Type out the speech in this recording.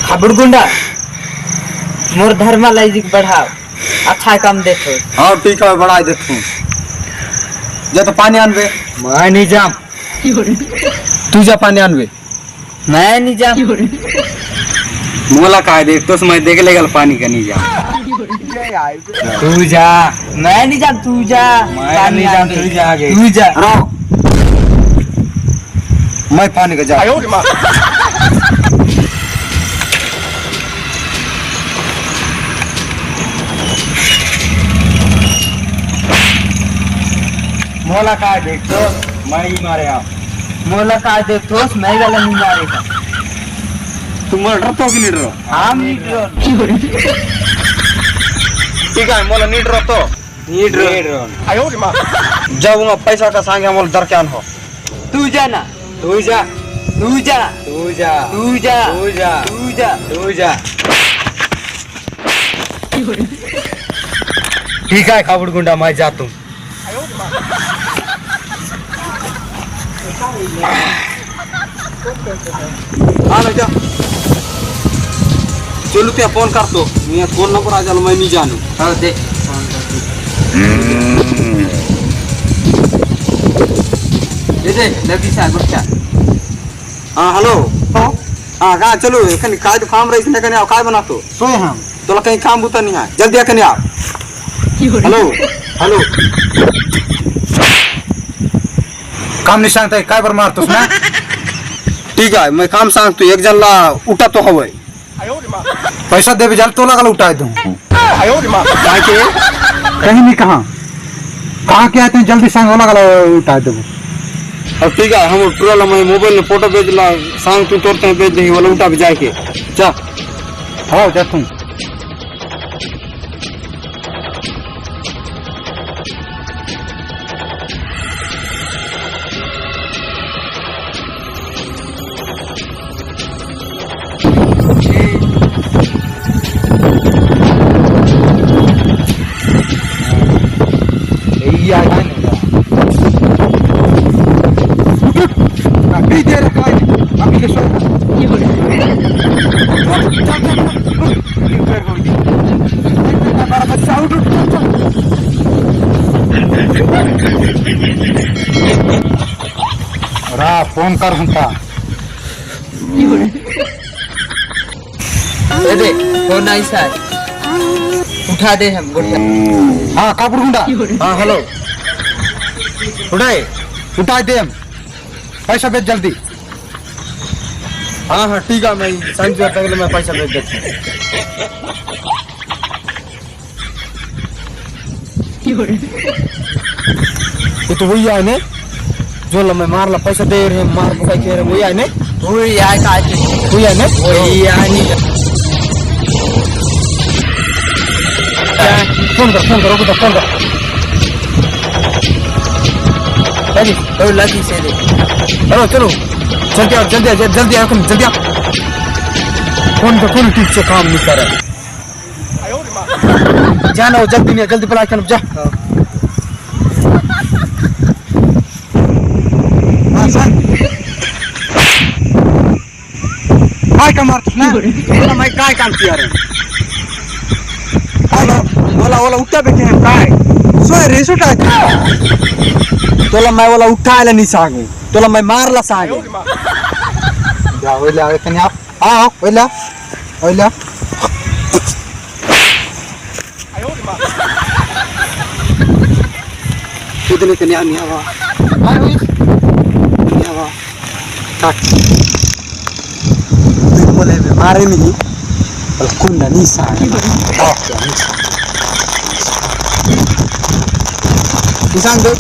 खबरगुंडा मोर धर्मा लाइजिक बढ़ाओ अच्छा काम देखो। हाँ ठीक है बढ़ा देता हूँ। जा तो पानी आनवे। मैं नहीं जाम। तू जा पानी आनवे। मैं नहीं जाम। मोला का देख तो मैं देख लेगा पानी का नहीं जा। तू जा। मैं नहीं जाम तू जा। मैं नहीं जाम तू जा आगे। तू जा। मैं पानी का जा। मोला का देख तो मैं ही मारे आप। मोला का देख तो मैं गला नहीं मारेगा। तुम डरतो कि नहीं डरो? हम नहीं डरो। ठीक है मोला नहीं डरो तो नहीं डरो। जाऊंगा पैसा का सांगे मोला डर क्या हो। तू जा ना। तू जा तू जा। तू जा तू जा। तू जा तू जा। तू जा। ठीक है खाबड़ गुंडा मैं जाता हूँ। हाँ ना जा चलो त्या फोन कर दो। मैं फोन नंबर आ जालो मैं नहीं जानू। हाँ दे। दे लगी सा गुट्टा। हाँ हेलो। हाँ कहाँ चलो कहीं काय तो काम रही कहीं आओ काय बना तो सोए हम। तो कहीं काम बुता नहीं है जल्दी कहीं आओ। हेलो हेलो काम नहीं सांगता काय बर मार तो ठीक है मैं काम सांग तू एक जन ला उठा तो हवे पैसा देवे जल तो लगल उठा दूं। कहीं नहीं कहाँ के आते हैं जल्दी सांग लगल उठा देबो। अब ठीक है हम ट्रोल में मोबाइल में फोटो भेज ला सांग तू तोड़ते भेज दे वाला उठा भी जाके जा। हाँ जा तुम फोन कर दे फोन आई सा उठा दे हम गुट्टा। हाँ कापुर गुंडा। हाँ हेलो उठा दे हम पैसा भेज जल्दी। हाँ हाँ ठीक है मैं सांझ पहले मैं पैसा भेज देता हूँ। ये तो वही है ने जो मैं मार ला पैसा दे रहे मार पैसा कह रहे वही है ने वही आए का वही है ने वही आनी फोन कर फोन कर लगी तो लगी से दे। चलो चलो जल्दी आओ जल्दी आओ। फोन ठीक से काम नहीं कर रहा जाना हो जल्दी नहीं जल्दी पलाश कर जा। काय काम मारतोस ना बोला मैं काय काम किया रे बोला उठा बैठे हैं काय सोय रे सुटा तोला मैं बोला उठायला नहीं सांगू तोला मैं मारला सांगू जा ओला कने आओ ओला कितने कने आनी हवा बोले मारे नहीं कुंडा नहीं सांग दो।